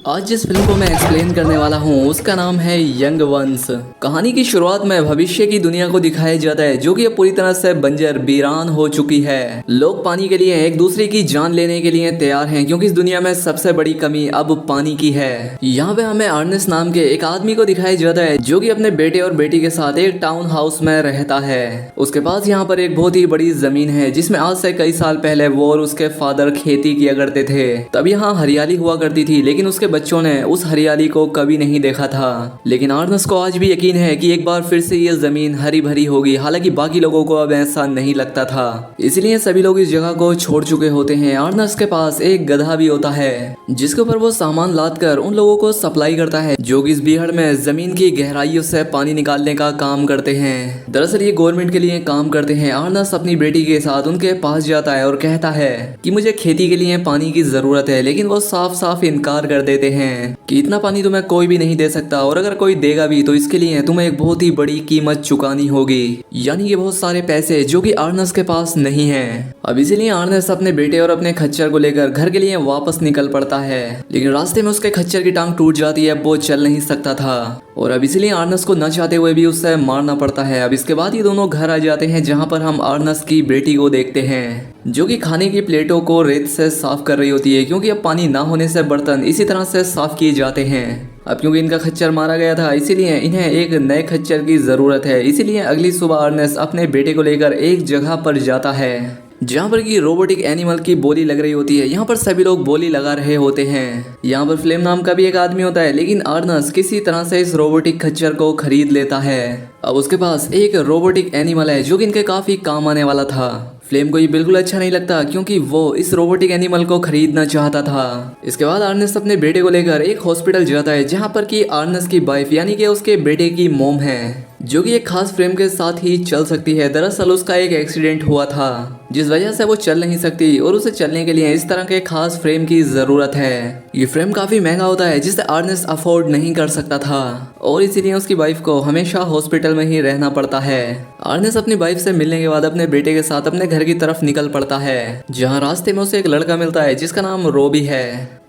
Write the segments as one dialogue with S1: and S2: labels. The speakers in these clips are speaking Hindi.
S1: आज जिस फिल्म को मैं एक्सप्लेन करने वाला हूँ उसका नाम है यंग वंस। कहानी की शुरुआत में भविष्य की दुनिया को दिखाया जाता है जो कि अब पूरी तरह से बंजर वीरान हो चुकी है। लोग पानी के लिए एक दूसरे की जान लेने के लिए तैयार हैं क्योंकि इस दुनिया में सबसे बड़ी कमी अब पानी की है। यहाँ पे हमें अर्नेस्ट नाम के एक आदमी को दिखाया जाता है जो कि अपने बेटे और बेटी के साथ एक टाउन हाउस में रहता है। उसके पास यहाँ पर एक बहुत ही बड़ी जमीन है जिसमें आज से कई साल पहले वो और उसके फादर खेती किया करते थे। तब यहाँ हरियाली हुआ करती थी लेकिन उसके बच्चों ने उस हरियाली को कभी नहीं देखा था। लेकिन अर्नेस्ट को आज भी यकीन है कि एक बार फिर से ये जमीन हरी भरी होगी। हालांकि बाकी लोगों को अब ऐसा नहीं लगता था, इसलिए सभी लोग इस जगह को छोड़ चुके होते हैं। अर्नेस्ट के पास एक गधा भी होता है जिसके ऊपर वो सामान लाद कर उन लोगों को सप्लाई करता है जो कि इस बीहड़ में जमीन की गहराइयों से पानी निकालने का काम करते हैं। दरअसल ये गवर्नमेंट के लिए काम करते हैं। अर्नेस्ट अपनी बेटी के साथ उनके पास जाता है और कहता है कि मुझे खेती के लिए पानी की जरूरत है, लेकिन वो साफ साफ इनकार कर देते हैं कि इतना पानी तुम्हें कोई भी नहीं दे सकता और अगर कोई देगा भी तो इसके लिए तुम्हें एक बहुत ही बड़ी कीमत चुकानी होगी, यानी कि बहुत सारे पैसे जो कि अर्नेस्ट के पास नहीं है। अब इसीलिए अर्नेस्ट अपने बेटे और अपने खच्चर को लेकर घर के लिए वापस निकल पड़ता है, लेकिन रास्ते में उसके खच्चर की टांग टूट जाती है। वो चल नहीं सकता था और अब इसलिए अर्नेस्ट को न चाहते हुए भी उससे मारना पड़ता है। अब इसके बाद ये दोनों घर आ जाते हैं जहाँ पर हम अर्नेस्ट की बेटी को देखते हैं जो कि खाने की प्लेटों को रेत से साफ कर रही होती है क्योंकि अब पानी ना होने से बर्तन इसी तरह से साफ किए जाते हैं। अब क्योंकि इनका खच्चर मारा गया था इसीलिए इन्हें एक नए खच्चर की जरूरत है। इसीलिए अगली सुबह अर्नेस्ट अपने बेटे को लेकर एक जगह पर जाता है जहाँ पर की रोबोटिक एनिमल की बोली लग रही होती है। यहाँ पर सभी लोग बोली लगा रहे होते हैं। यहाँ पर फ्लेम नाम का भी एक आदमी होता है, लेकिन अर्नेस्ट किसी तरह से इस रोबोटिक खच्चर को खरीद लेता है। अब उसके पास एक रोबोटिक एनिमल है जो कि इनके काफी काम आने वाला था। फ्लेम को ये बिल्कुल अच्छा नहीं लगता क्योंकि वो इस रोबोटिक एनिमल को खरीदना चाहता था। इसके बाद अर्नेस्ट अपने बेटे को लेकर एक हॉस्पिटल जाता है जहाँ पर कि अर्नेस्ट की वाइफ यानी कि उसके बेटे की मोम है जो कि एक खास फ्रेम के साथ ही चल सकती है। दरअसल उसका एक एक्सीडेंट हुआ था जिस वजह से वो चल नहीं सकती और उसे चलने के लिए इस तरह के खास फ्रेम की जरूरत है। ये फ्रेम काफी महंगा होता है जिसे अर्नेस्ट अफोर्ड नहीं कर सकता था और इसीलिए उसकी वाइफ को हमेशा हॉस्पिटल में ही रहना पड़ता है। अर्नेस्ट अपनी वाइफ से मिलने के बाद अपने बेटे के साथ अपने घर की तरफ निकल पड़ता है जहाँ रास्ते में उसे एक लड़का मिलता है जिसका नाम रोबी है।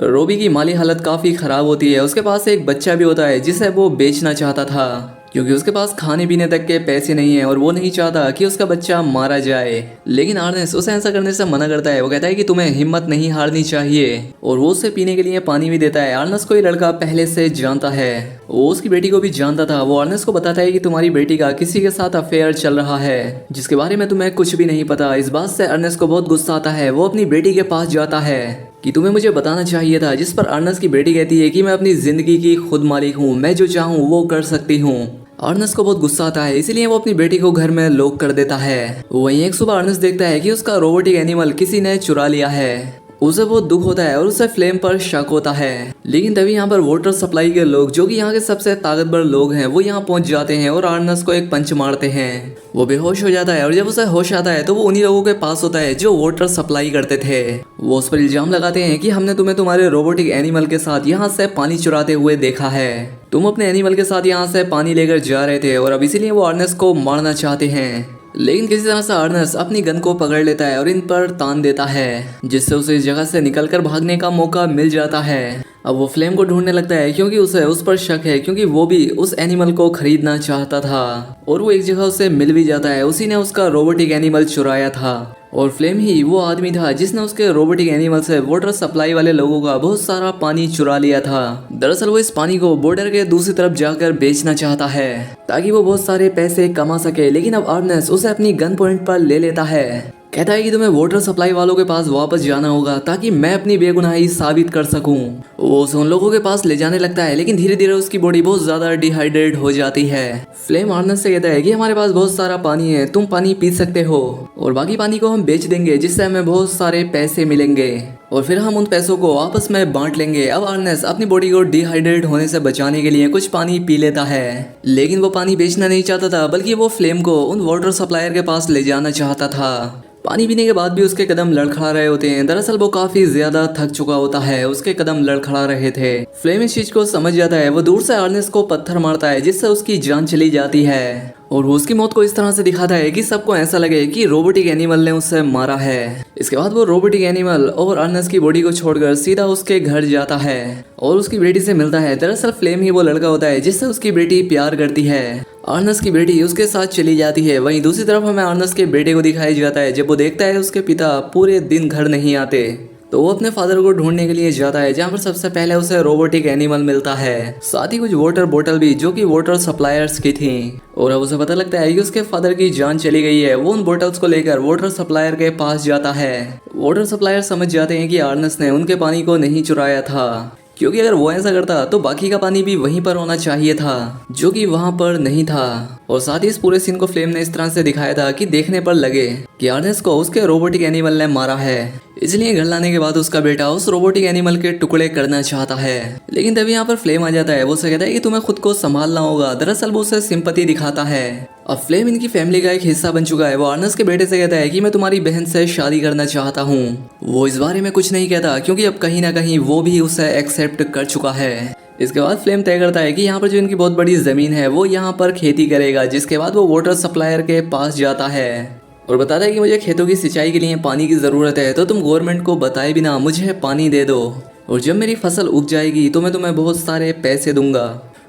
S1: रोबी की माली हालत काफी खराब होती है। उसके पास एक बच्चा भी होता है जिसे वो बेचना चाहता था क्योंकि उसके पास खाने पीने तक के पैसे नहीं है और वो नहीं चाहता कि उसका बच्चा मारा जाए। लेकिन अर्नेस्ट उसे ऐसा करने से मना करता है। वो कहता है कि तुम्हें हिम्मत नहीं हारनी चाहिए और वो उसे पीने के लिए पानी भी देता है। अर्नेस्ट को ये लड़का पहले से जानता है, वो उसकी बेटी को भी जानता था। वो अर्नेस्ट को बताता है कि तुम्हारी बेटी का किसी के साथ अफेयर चल रहा है जिसके बारे में तुम्हें कुछ भी नहीं पता। इस बात से अर्नेस्ट को बहुत गुस्सा आता है। वो अपनी बेटी के पास जाता है कि तुम्हें मुझे बताना चाहिए था, जिस पर अर्नेस्ट की बेटी कहती है कि मैं अपनी जिंदगी की खुद मालिक हूँ, मैं जो चाहूँ वो कर सकती हूँ। अर्नेस्ट को बहुत गुस्सा आता है इसलिए वो अपनी बेटी को घर में लॉक कर देता है। वहीं एक सुबह अर्नेस्ट देखता है कि उसका रोबोटिक एनिमल किसी ने चुरा लिया है। उसे बहुत दुख होता है और उसे फ्लेम पर शक होता है। लेकिन तभी यहाँ पर वाटर सप्लाई के लोग जो कि यहाँ के सबसे ताकतवर लोग हैं वो यहाँ पहुंच जाते हैं और अर्नेस्ट को एक पंच मारते हैं। वो बेहोश हो जाता है और जब उसे होश आता है तो वो उन्हीं लोगों के पास होता है जो वाटर सप्लाई करते थे। वो उस पर इल्जाम लगाते हैं कि हमने तुम्हें तुम्हारे रोबोटिक एनिमल के साथ यहाँ से पानी चुराते हुए देखा है। तुम अपने एनिमल के साथ यहाँ से पानी लेकर जा रहे थे और अब इसीलिए वो अर्नेस्ट को मारना चाहते हैं। लेकिन किसी तरह से अर्नेस्ट अपनी गन को पकड़ लेता है और इन पर तान देता है जिससे उसे इस जगह से निकलकर भागने का मौका मिल जाता है। अब वो फ्लेम को ढूंढने लगता है क्योंकि उसे उस पर शक है क्योंकि वो भी उस एनिमल को खरीदना चाहता था और वो एक जगह उसे मिल भी जाता है। उसी ने उसका रोबोटिक एनिमल चुराया था और फ्लेम ही वो आदमी था जिसने उसके रोबोटिक एनिमल से वाटर सप्लाई वाले लोगों का बहुत सारा पानी चुरा लिया था। दरअसल वो इस पानी को बॉर्डर के दूसरी तरफ जाकर बेचना चाहता है ताकि वो बहुत सारे पैसे कमा सके। लेकिन अब अर्नेस्ट उसे अपनी गन पॉइंट पर ले लेता है। कहता है कि तुम्हें वाटर सप्लाई वालों के पास वापस जाना होगा ताकि मैं अपनी बेगुनाही साबित कर सकूं। वो उन लोगों के पास ले जाने लगता है लेकिन धीरे धीरे उसकी बॉडी बहुत ज्यादा डिहाइड्रेट हो जाती है। फ्लेम अर्नेस्ट से कहता है कि हमारे पास बहुत सारा पानी है, तुम पानी पी सकते हो और बाकी पानी को हम बेच देंगे जिससे हमें बहुत सारे पैसे मिलेंगे और फिर हम उन पैसों को आपस में बांट लेंगे। अब अर्नेस्ट अपनी बॉडी को डिहाइड्रेट होने से बचाने के लिए कुछ पानी पी लेता है, लेकिन वो पानी बेचना नहीं चाहता था बल्कि वो फ्लेम को उन वाटर सप्लायर के पास ले जाना चाहता था। पानी पीने के बाद भी उसके कदम लड़खड़ा रहे होते हैं। दरअसल वो काफी ज्यादा थक चुका होता है, उसके कदम लड़खड़ा रहे थे। फ्लेम इस चीज को समझ जाता है। वो दूर से अर्नेस्ट को पत्थर मारता है जिससे उसकी जान चली जाती है और वो उसकी मौत को इस तरह से दिखाता है कि सबको ऐसा लगे कि रोबोटिक एनिमल ने उसे मारा है। इसके बाद वो रोबोटिक एनिमल और अर्नेस्ट की बॉडी को छोड़कर सीधा उसके घर जाता है और उसकी बेटी से मिलता है। दरअसल फ्लेम ही वो लड़का होता है जिससे उसकी बेटी प्यार करती है। अर्नेस्ट की बेटी उसके साथ चली जाती है। वहीं दूसरी तरफ हमें अर्नेस्ट के बेटे को दिखाया जाता है। जब वो देखता है उसके पिता पूरे दिन घर नहीं आते तो वो अपने फादर को ढूंढने के लिए जाता है, जहाँ पर सबसे पहले उसे रोबोटिक एनिमल मिलता है, साथ ही कुछ वाटर बोतल भी जो कि वाटर सप्लायर्स की थी। और अब उसे पता लगता है कि उसके फादर की जान चली गई है। वो उन बोतल्स को लेकर वाटर सप्लायर के पास जाता है। वाटर सप्लायर समझ जाते हैं कि अर्नेस्ट ने उनके पानी को नहीं चुराया था, क्योंकि अगर वो ऐसा करता तो बाकी का पानी भी वहीं पर होना चाहिए था, जो कि वहां पर नहीं था। और साथ ही इस पूरे सीन को फ्लेम ने इस तरह से दिखाया था कि देखने पर लगे कि अर्नेस्ट को उसके रोबोटिक एनिमल ने मारा है। इसलिए घर लाने के बाद उसका बेटा उस रोबोटिक एनिमल के टुकड़े करना चाहता है। लेकिन तभी यहाँ पर फ्लेम आ जाता है। वो उसे कहता है कि तुम्हें खुद को संभालना होगा। दरअसल वो उसे सिंपैथी दिखाता है। अब फ्लेम इनकी फैमिली का एक हिस्सा बन चुका है। वो अर्नेस्ट के बेटे से कहता है कि मैं तुम्हारी बहन से शादी करना चाहता हूँ। वो इस बारे में कुछ नहीं कहता, क्योंकि अब कहीं ना कहीं वो भी उसे एक्सेप्ट कर चुका है। इसके बाद फ्लेम तय करता है कि यहाँ पर जो इनकी बहुत बड़ी जमीन है वो यहाँ पर खेती करेगा। जिसके बाद वो वाटर सप्लायर के पास जाता है और बताता है कि मुझे खेतों की सिंचाई के लिए पानी की ज़रूरत है, तो तुम गवर्नमेंट को बताए बिना मुझे पानी दे दो, और जब मेरी फसल उग जाएगी तो मैं तुम्हें बहुत सारे पैसे दूंगा।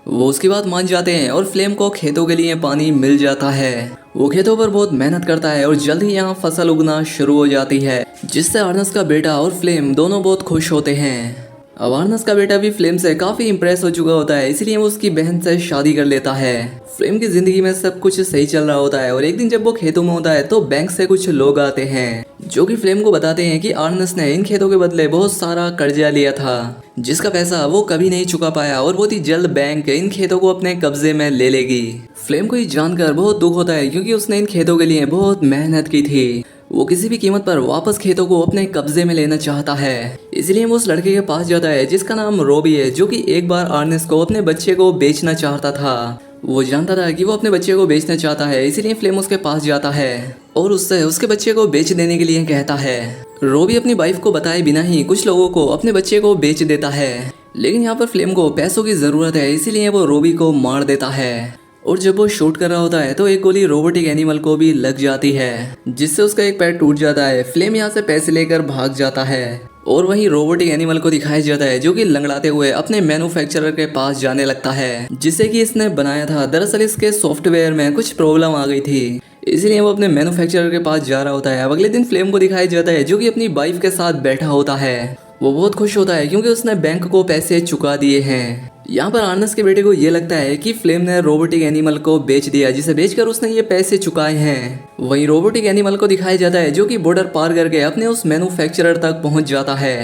S1: वो उसकी बात मान जाते हैं और फ्लेम को खेतों के लिए पानी मिल जाता है। वो खेतों पर बहुत मेहनत करता है और जल्द ही यहाँ फसल उगना शुरू हो जाती है, जिससे अर्नेस्ट का बेटा और फ्लेम दोनों बहुत खुश होते हैं। अब अर्नेस्ट का बेटा भी फ्लेम से काफी इम्प्रेस हो चुका होता है, इसलिए वो उसकी बहन से शादी कर लेता है। फ्लेम की जिंदगी में सब कुछ सही चल रहा होता है और एक दिन जब वो खेतों में होता है तो बैंक से कुछ लोग आते हैं, जो कि फ्लेम को बताते हैं कि अर्नेस्ट ने इन खेतों के बदले बहुत सारा कर्जा लिया था, जिसका पैसा वो कभी नहीं चुका पाया और बहुत ही जल्द बैंक इन खेतों को अपने कब्जे में ले लेगी। फ्लेम को ये जानकर बहुत दुख होता है, क्योंकि उसने इन खेतों के लिए बहुत मेहनत की थी। वो किसी भी कीमत पर वापस खेतों को अपने कब्जे में लेना चाहता है। इसलिए वो उस लड़के के पास जाता है जिसका नाम रोबी है, जो कि एक बार अर्नेस्ट को अपने बच्चे को बेचना चाहता था। वो जानता था कि वो अपने बच्चे को बेचना चाहता है, इसीलिए फ्लेम उसके पास जाता है और उससे उसके बच्चे को बेच देने के लिए कहता है। रोबी अपनी वाइफ को बताए बिना ही कुछ लोगों को अपने बच्चे को बेच देता है, लेकिन यहाँ पर फ्लेम को पैसों की जरूरत है, इसीलिए वो रोबी को मार देता है। और जब वो शूट कर रहा होता है तो एक गोली रोबोटिक एनिमल को भी लग जाती है, जिससे उसका एक पैर टूट जाता है। फ्लेम यहाँ से पैसे लेकर भाग जाता है और वहीं रोबोटिक एनिमल को दिखाया जाता है, जो कि लंगड़ाते हुए अपने मैन्युफैक्चरर के पास जाने लगता है, जिसे कि इसने बनाया था। दरअसल इसके सॉफ्टवेयर में कुछ प्रॉब्लम आ गई थी, इसलिए वो अपने मैन्युफैक्चरर के पास जा रहा होता है। अब अगले दिन फ्लेम को दिखाया जाता है, जो कि अपनी वाइफ के साथ बैठा होता है। वो बहुत खुश होता है क्योंकि उसने बैंक को पैसे चुका दिए हैं। यहाँ पर अर्नेस्ट के बेटे को ये लगता है कि फ्लेम ने रोबोटिक एनिमल को बेच दिया, जिसे बेचकर उसने ये पैसे चुकाए हैं। वहीं रोबोटिक एनिमल को दिखाया जाता है, जो कि बॉर्डर पार करके अपने उस मैन्युफैक्चरर तक पहुंच जाता है।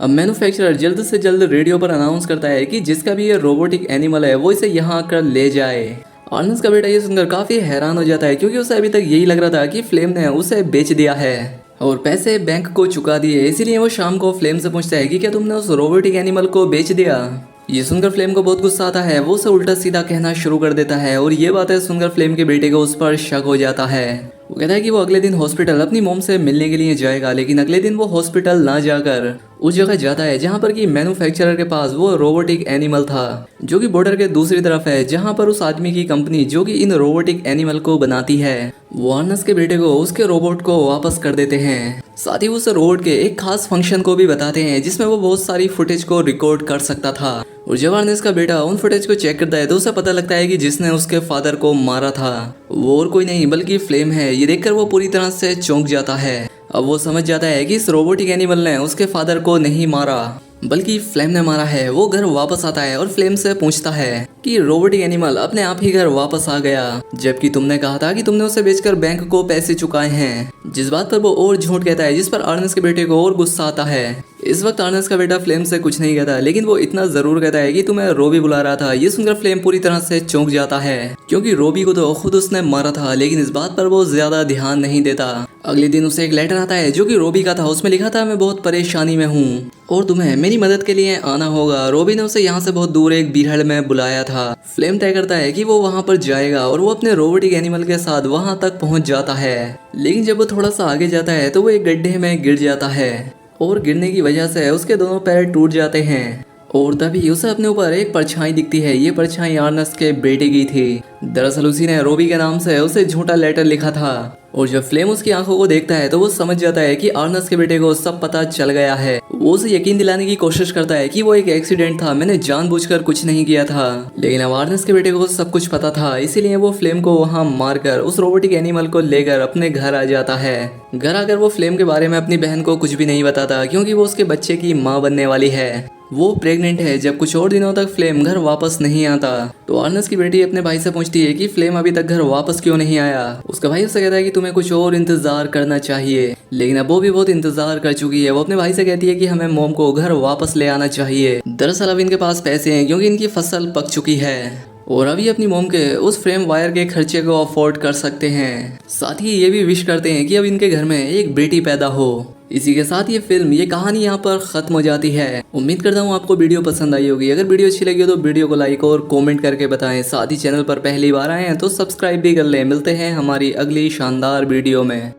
S1: अब मैन्युफैक्चरर जल्द से जल्द रेडियो पर अनाउंस करता है कि जिसका भी ये रोबोटिक एनिमल है वो इसे यहाँ आकर ले जाए। अर्नेस्ट का बेटा ये सुनकर काफी हैरान हो जाता है, क्योंकि उसे अभी तक यही लग रहा था कि फ्लेम ने उसे बेच दिया है और पैसे बैंक को चुका दिए। इसीलिए वो शाम को फ्लेम से पूछता है कि क्या तुमने उस रोबोटिक एनिमल को बेच दिया। ये सुनकर फ्लेम को बहुत गुस्सा आता है। वो उसे उल्टा सीधा कहना शुरू कर देता है और ये बातें सुनकर फ्लेम के बेटे को उस पर शक हो जाता है। वो कहता है कि वो अगले दिन हॉस्पिटल अपनी मोम से मिलने के लिए जाएगा, लेकिन अगले दिन वो हॉस्पिटल ना जाकर उस जगह जाता है जहां पर कि मैन्युफैक्चरर के पास वो रोबोटिक एनिमल था, जो कि बॉर्डर के दूसरी तरफ है, जहां पर उस आदमी की कंपनी जो कि इन रोबोटिक एनिमल को बनाती है, वो अर्नेस्ट के बेटे को उसके रोबोट को वापस कर देते हैं। साथ ही उस रोबोट के एक खास फंक्शन को भी बताते हैं, जिसमें वो बहुत सारी फुटेज को रिकॉर्ड कर सकता था। और जब अर्नेस्ट का बेटा उन फुटेज को चेक करता है तो उसे पता लगता है कि जिसने उसके फादर को मारा था वो और कोई नहीं बल्कि फ्लेम है। ये देखकर वो पूरी तरह से चौंक जाता है। अब वो समझ जाता है कि इस रोबोटिक एनिमल ने उसके फादर को नहीं मारा बल्कि फ्लेम ने मारा है। वो घर वापस आता है और फ्लेम से पूछता है कि रोबोटिक एनिमल अपने आप ही घर वापस आ गया, जबकि तुमने कहा था कि तुमने उसे बेचकर बैंक को पैसे चुकाए हैं। जिस बात पर वो और झूठ कहता है, जिस पर अर्नेस्ट के बेटे को और गुस्सा आता है। इस वक्त अर्नेस्ट का बेटा फ्लेम से कुछ नहीं कहता, लेकिन वो इतना जरूर कहता है कि तुम्हें रोबी बुला रहा था। ये सुनकर फ्लेम पूरी तरह से चौंक जाता है, क्योंकि रोबी को तो खुद उसने मारा था, लेकिन इस बात पर वो ज्यादा ध्यान नहीं देता। अगले दिन उसे एक लेटर आता है, जो कि रोबी का था। उसमें लिखा था, मैं बहुत परेशानी में हूँ और तुम्हें मेरी मदद के लिए आना होगा। रोबी ने उसे यहाँ से बहुत दूर एक बीहड़ में बुलाया था। फ्लेम तय करता है कि वो वहाँ पर जाएगा और वो अपने रोबोटिक एनिमल के साथ वहाँ तक पहुँच जाता है। लेकिन जब वो थोड़ा सा आगे जाता है तो वो एक गड्ढे में गिर जाता है और गिरने की वजह से उसके दोनों पैर टूट जाते हैं और तभी उसे अपने ऊपर एक परछाई दिखती है। ये परछाई अर्नेस्ट के बेटे की थी। दरअसल उसी ने रोबी के नाम से उसे झूठा लेटर लिखा था। और जब फ्लेम उसकी आंखों को देखता है तो वो समझ जाता है कि अर्नेस्ट के बेटे को सब पता चल गया है। वो उसे यकीन दिलाने की कोशिश करता है कि वो एक एक्सीडेंट था, मैंने जानबूझकर कुछ नहीं किया था। लेकिन अब अर्नेस्ट के बेटे को सब कुछ पता था, इसीलिए वो फ्लेम को वहां मारकर उस रोबोटिक एनिमल को लेकर अपने घर आ जाता है। घर आकर वो फ्लेम के बारे में अपनी बहन को कुछ भी नहीं बताता, क्योंकि वो उसके बच्चे की माँ बनने वाली है। वो प्रेग्नेंट है। जब कुछ और दिनों तक फ्लेम घर वापस नहीं आता तो अर्नेस्ट की बेटी अपने भाई से पूछती है कि फ्लेम अभी तक घर वापस क्यों नहीं आया। उसका भाई उससे कहता है कि तुम्हें कुछ और इंतजार करना चाहिए, लेकिन अब वो भी बहुत इंतजार कर चुकी है। वो अपने भाई से कहती है कि हमें मोम को घर वापस ले आना चाहिए। दरअसल अब इनके पास पैसे हैं, क्योंकि इनकी फसल पक चुकी है और अभी अपनी मोम के उस फ्रेम वायर के खर्चे को अफोर्ड कर सकते हैं। साथ ही ये भी विश करते हैं कि अब इनके घर में एक बेटी पैदा हो। इसी के साथ ये कहानी यहाँ पर खत्म हो जाती है। उम्मीद करता हूँ आपको वीडियो पसंद आई होगी। अगर वीडियो अच्छी लगी हो तो वीडियो को लाइक और कमेंट करके बताएं। साथ ही चैनल पर पहली बार आए हैं तो सब्सक्राइब भी कर लें। मिलते हैं हमारी अगली शानदार वीडियो में।